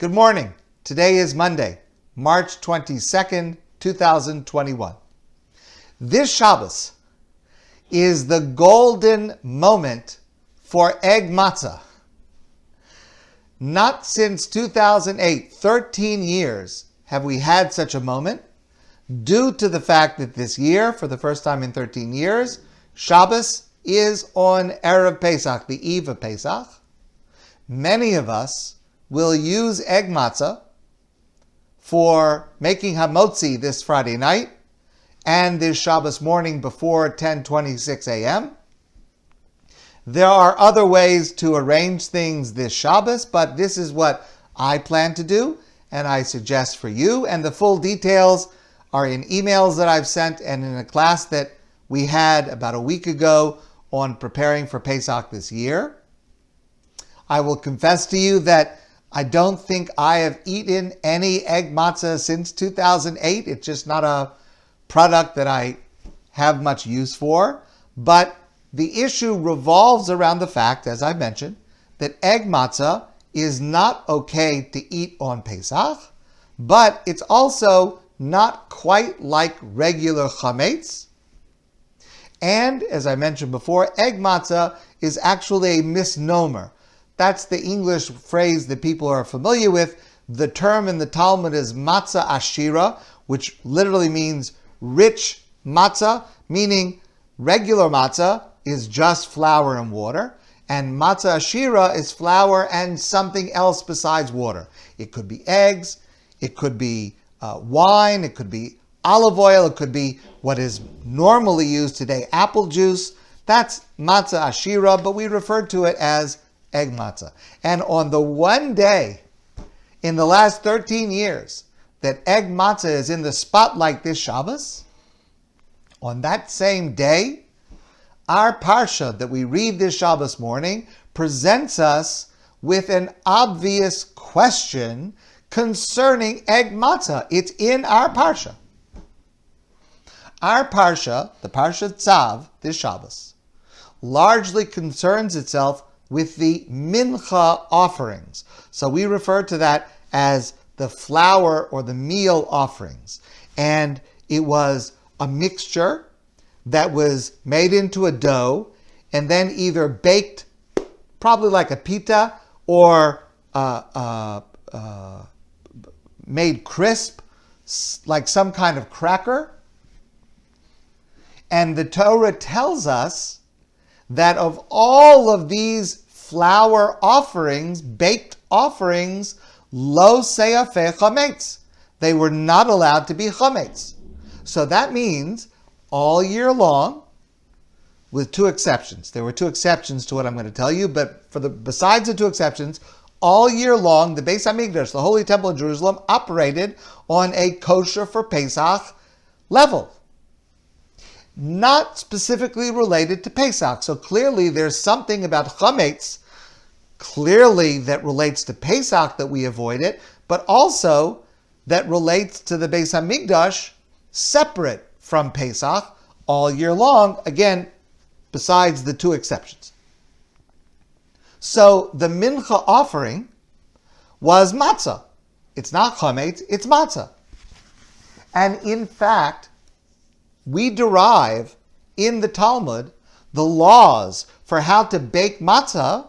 Good morning. Today is Monday, March 22nd, 2021. This Shabbos is the golden moment for egg matzah. Not since 2008, 13 years, have we had such a moment, due to the fact that this year, for the first time in 13 years, Shabbos is on Erev Pesach, the eve of Pesach. Many of us will use egg matzah for making hamotzi this Friday night and this Shabbos morning before 10:26 a.m. There are other ways to arrange things this Shabbos, but this is what I plan to do and I suggest for you. And the full details are in emails that I've sent and in a class that we had about a week ago on preparing for Pesach this year. I will confess to you that I don't think I have eaten any egg matzah since 2008. It's just not a product that I have much use for. But the issue revolves around the fact, as I mentioned, that egg matzah is not okay to eat on Pesach, but it's also not quite like regular chametz. And, as I mentioned before, egg matzah is actually a misnomer. That's the English phrase that people are familiar with. The term in the Talmud is matzah ashira, which literally means rich matzah, meaning regular matzah is just flour and water, and matzah ashira is flour and something else besides water. It could be eggs, it could be wine, it could be olive oil, it could be what is normally used today, apple juice. That's matzah ashira, but we refer to it as egg matzah. And on the one day in the last 13 years that egg matzah is in the spotlight this Shabbos, on that same day, our parsha that we read this Shabbos morning presents us with an obvious question concerning egg matzah. It's in our parsha. Our parsha, the Parsha Tzav, this Shabbos, largely concerns itself with the mincha offerings. So we refer to that as the flour or the meal offerings. And it was a mixture that was made into a dough and then either baked, probably like a pita, or made crisp, like some kind of cracker. And the Torah tells us that of all of these flour offerings, baked offerings, lo seyafeh chametz, they were not allowed to be chametz. So that means all year long, with two exceptions. There were two exceptions to what I'm going to tell you, but besides the two exceptions, all year long, the Beis HaMikdash, the Holy Temple in Jerusalem, operated on a kosher for Pesach level, not specifically related to Pesach. So clearly there's something about chametz, clearly that relates to Pesach that we avoid it, but also that relates to the Beis HaMikdash separate from Pesach all year long, again, besides the two exceptions. So the mincha offering was matzah. It's not chametz, it's matzah. And in fact, we derive in the Talmud the laws for how to bake matzah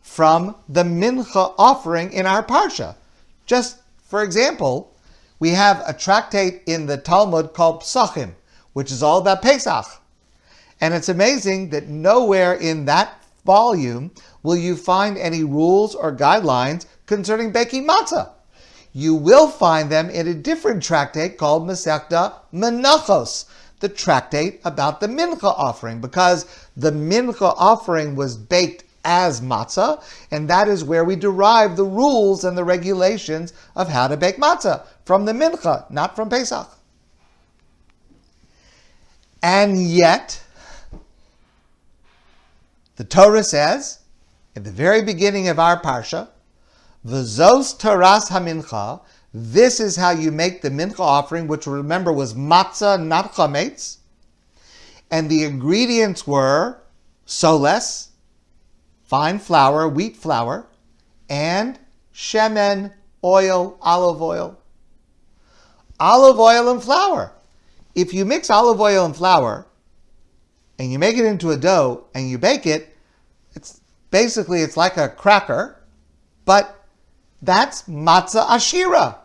from the mincha offering in our parsha. Just for example, we have a tractate in the Talmud called Psachim, which is all about Pesach. And it's amazing that nowhere in that volume will you find any rules or guidelines concerning baking matzah. You will find them in a different tractate called Masechta Menachos, the tractate about the mincha offering, because the mincha offering was baked as matzah, and that is where we derive the rules and the regulations of how to bake matzah, from the mincha, not from Pesach. And yet, the Torah says, at the very beginning of our parsha, V'zos taras hamincha, this is how you make the mincha offering, which remember was matzah, not chametz. And the ingredients were soles, fine flour, wheat flour, and shemen, oil, olive oil. Olive oil and flour. If you mix olive oil and flour and you make it into a dough and you bake it, it's like a cracker, but that's matzah ashira.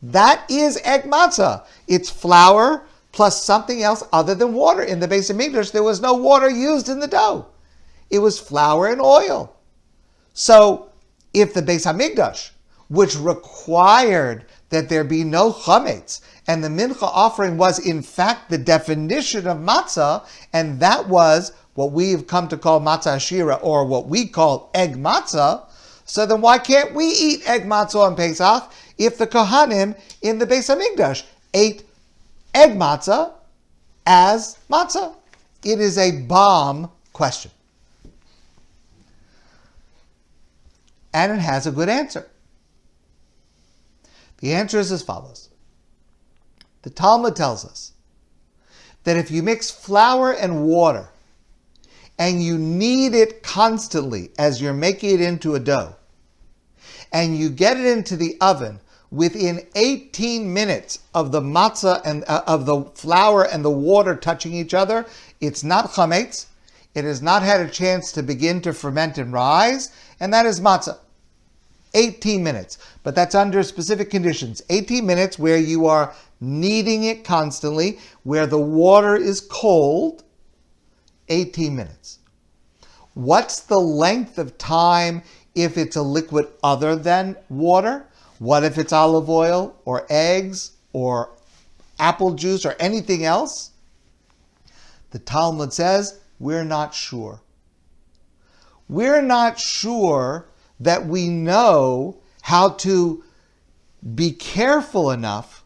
That is egg matzah. It's flour plus something else other than water. In the Beis Hamikdash, there was no water used in the dough. It was flour and oil. So if the Beis Hamikdash, which required that there be no chametz, and the mincha offering was in fact the definition of matzah, and that was what we've come to call matzah ashira, or what we call egg matzah, so then why can't we eat egg matzah on Pesach if the Kohanim in the Beis Hamikdash ate egg matzah as matzah? It is a bomb question. And it has a good answer. The answer is as follows. The Talmud tells us that if you mix flour and water and you knead it constantly as you're making it into a dough, and you get it into the oven within 18 minutes of the matzah and of the flour and the water touching each other, it's not chametz, it has not had a chance to begin to ferment and rise, and that is matzah. 18 minutes, but that's under specific conditions. 18 minutes where you are kneading it constantly, where the water is cold, 18 minutes. What's the length of time if it's a liquid other than water? What if it's olive oil or eggs or apple juice or anything else? The Talmud says, we're not sure. We're not sure that we know how to be careful enough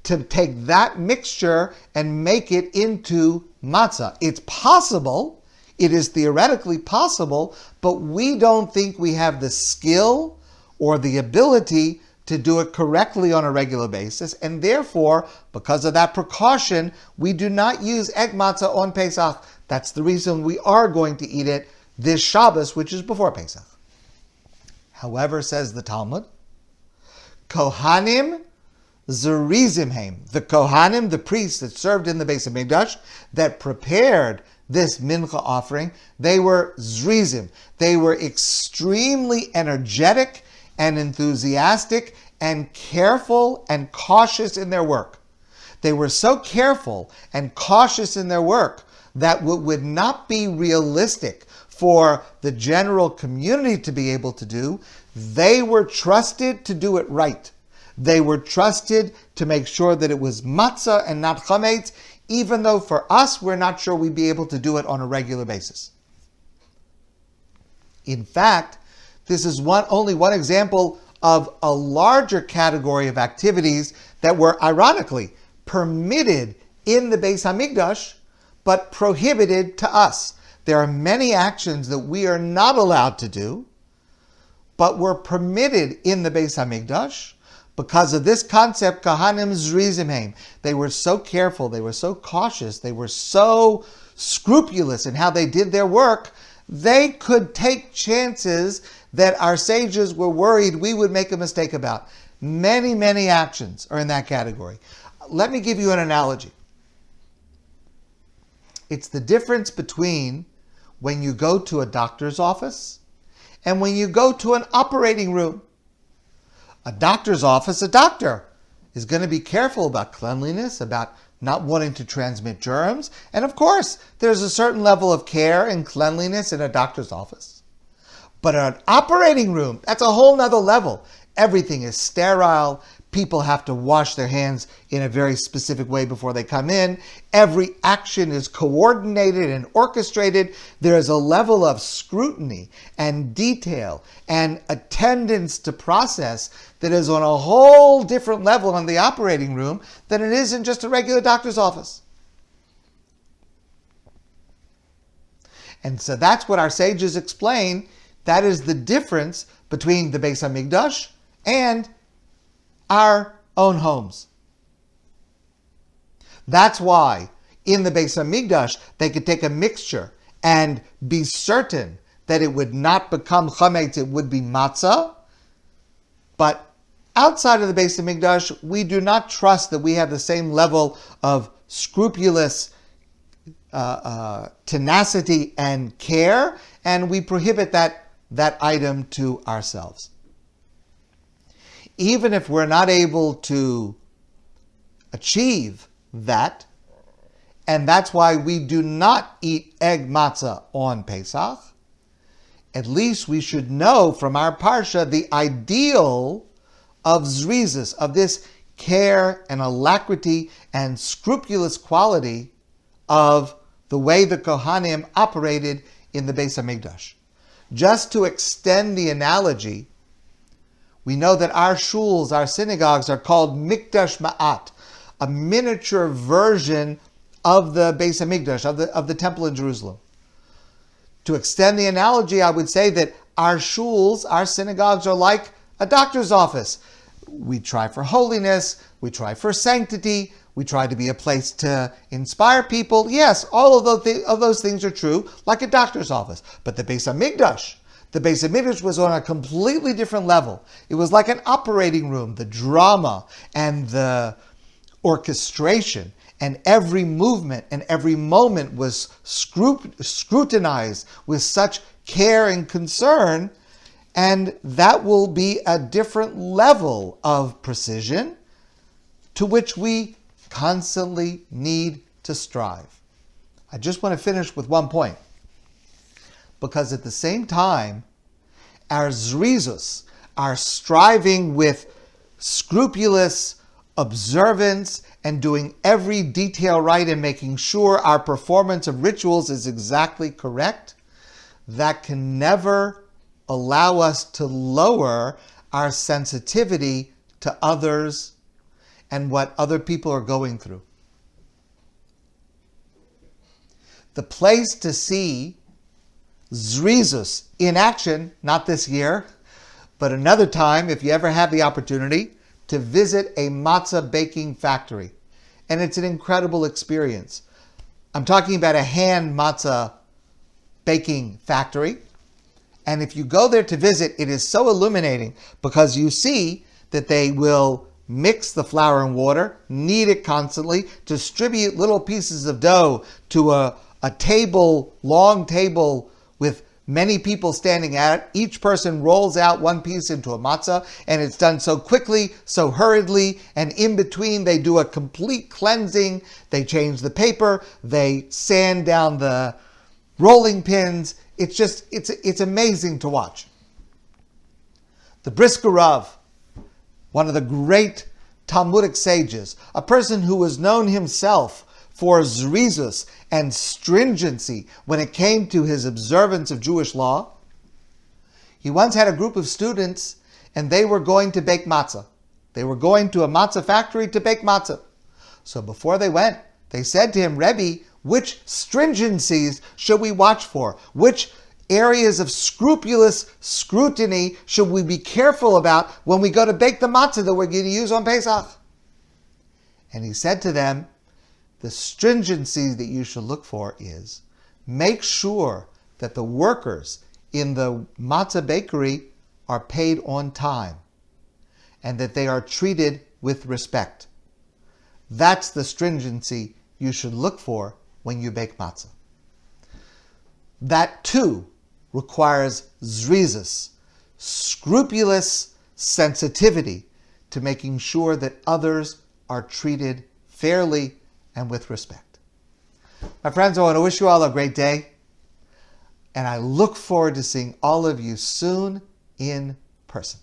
to take that mixture and make it into matzah. It's possible, it is theoretically possible, but we don't think we have the skill or the ability to do it correctly on a regular basis, and therefore, because of that precaution, we do not use egg matzah on Pesach. That's the reason we are going to eat it this Shabbos, which is before Pesach. However, says the Talmud, Kohanim zerizim heim. The Kohanim, the priests that served in the Beis Hamikdash, that prepared this mincha offering, they were zrizim. They were extremely energetic and enthusiastic and careful and cautious in their work. They were so careful and cautious in their work that what would not be realistic for the general community to be able to do, they were trusted to do it right. They were trusted to make sure that it was matzah and not chametz, even though for us, we're not sure we'd be able to do it on a regular basis. In fact, this is only one example of a larger category of activities that were ironically permitted in the Beis Hamikdash, but prohibited to us. There are many actions that we are not allowed to do, but were permitted in the Beis Hamikdash because of this concept, Kohanim zrizim heim. They were so careful, they were so cautious, they were so scrupulous in how they did their work, they could take chances that our sages were worried we would make a mistake about. Many, many actions are in that category. Let me give you an analogy. It's the difference between when you go to a doctor's office and when you go to an operating room. A doctor's office, a doctor is going to be careful about cleanliness, about not wanting to transmit germs. And of course, there's a certain level of care and cleanliness in a doctor's office. But an operating room, that's a whole nother level. Everything is sterile. People have to wash their hands in a very specific way before they come in. Every action is coordinated and orchestrated. There is a level of scrutiny and detail and attendance to process that is on a whole different level in the operating room than it is in just a regular doctor's office. And so that's what our sages explain. That is the difference between the Beis Hamikdash and our own homes. That's why in the Beis Hamikdash they could take a mixture and be certain that it would not become chametz, it would be matzah. But outside of the Beis Hamikdash, we do not trust that we have the same level of scrupulous tenacity and care, and we prohibit that item to ourselves. Even if we're not able to achieve that, and that's why we do not eat egg matzah on Pesach, at least we should know from our parsha the ideal of zrizas, of this care and alacrity and scrupulous quality of the way the Kohanim operated in the Beis Hamikdash. Just to extend the analogy, we know that our shuls, our synagogues, are called Mikdash Ma'at, a miniature version of the Beis Hamikdash, of the temple in Jerusalem. To extend the analogy, I would say that our shuls, our synagogues, are like a doctor's office. We try for holiness, we try for sanctity, we try to be a place to inspire people. Yes, all of those things are true, like a doctor's office. But the Beis Hamikdash was on a completely different level. It was like an operating room. The drama and the orchestration and every movement and every moment was scrutinized with such care and concern, and that will be a different level of precision to which we constantly need to strive. I just want to finish with one point, because at the same time, our zrizus, our striving with scrupulous observance and doing every detail right and making sure our performance of rituals is exactly correct, that can never allow us to lower our sensitivity to others and what other people are going through. The place to see zrizus in action, not this year, but another time, if you ever have the opportunity, to visit a matzah baking factory. And it's an incredible experience. I'm talking about a hand matzah baking factory. And if you go there to visit, it is so illuminating, because you see that they will mix the flour and water, knead it constantly, distribute little pieces of dough to a table, long table with many people standing at it. Each person rolls out one piece into a matzah, and it's done so quickly, so hurriedly, and in between they do a complete cleansing. They change the paper, they sand down the rolling pins. It's amazing to watch. The Brisker Rav, one of the great Talmudic sages, a person who was known himself for zrizus and stringency when it came to his observance of Jewish law. He once had a group of students, and they were going to bake matzah. They were going to a matzah factory to bake matzah. So before they went, they said to him, "Rebbe, which stringencies should we watch for? Which areas of scrupulous scrutiny should we be careful about when we go to bake the matzah that we're going to use on Pesach?" And he said to them, the stringency that you should look for is, make sure that the workers in the matzah bakery are paid on time and that they are treated with respect. That's the stringency you should look for when you bake matzah. That too requires zrizus, scrupulous sensitivity to making sure that others are treated fairly and with respect. My friends, I want to wish you all a great day, and I look forward to seeing all of you soon in person.